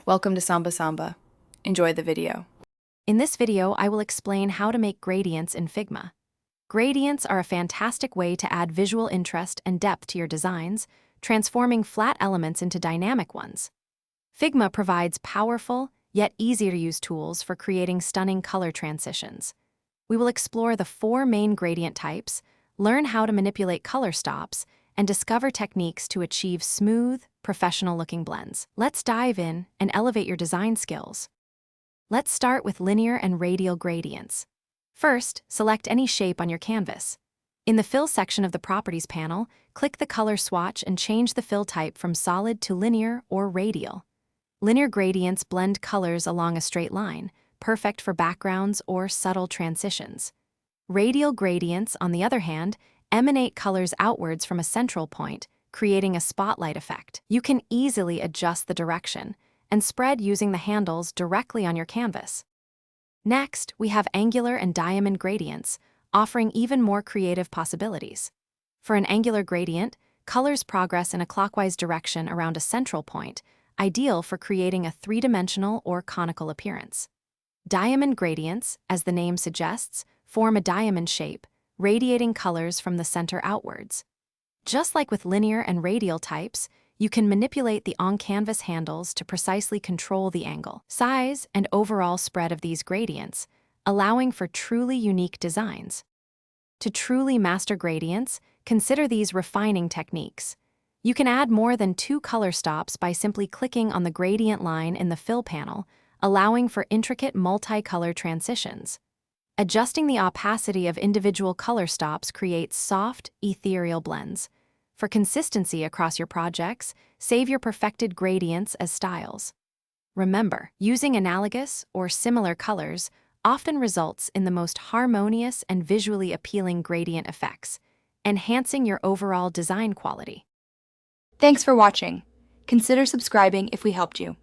Welcome to Samba Samba. Enjoy the video. In this video, I will explain how to make gradients in Figma. Gradients are a fantastic way to add visual interest and depth to your designs, transforming flat elements into dynamic ones. Figma provides powerful, yet easy-to-use tools for creating stunning color transitions. We will explore the 4 main gradient types, learn how to manipulate color stops, and discover techniques to achieve smooth, professional-looking blends. Let's dive in and elevate your design skills. Let's start with linear and radial gradients. First, select any shape on your canvas. In the Fill section of the Properties panel, click the color swatch and change the fill type from solid to linear or radial. Linear gradients blend colors along a straight line, perfect for backgrounds or subtle transitions. Radial gradients, on the other hand, emanate colors outwards from a central point, creating a spotlight effect. You can easily adjust the direction and spread using the handles directly on your canvas. Next, we have angular and diamond gradients, offering even more creative possibilities. For an angular gradient, colors progress in a clockwise direction around a central point, ideal for creating a 3-dimensional or conical appearance. Diamond gradients, as the name suggests, form a diamond shape, radiating colors from the center outwards. Just like with linear and radial types, you can manipulate the on-canvas handles to precisely control the angle, size, and overall spread of these gradients, allowing for truly unique designs. To truly master gradients, consider these refining techniques. You can add more than 2 color stops by simply clicking on the gradient line in the Fill panel, allowing for intricate multi-color transitions. Adjusting the opacity of individual color stops creates soft, ethereal blends. For consistency across your projects, save your perfected gradients as styles. Remember, using analogous or similar colors often results in the most harmonious and visually appealing gradient effects, enhancing your overall design quality. Thanks for watching. Consider subscribing if we helped you.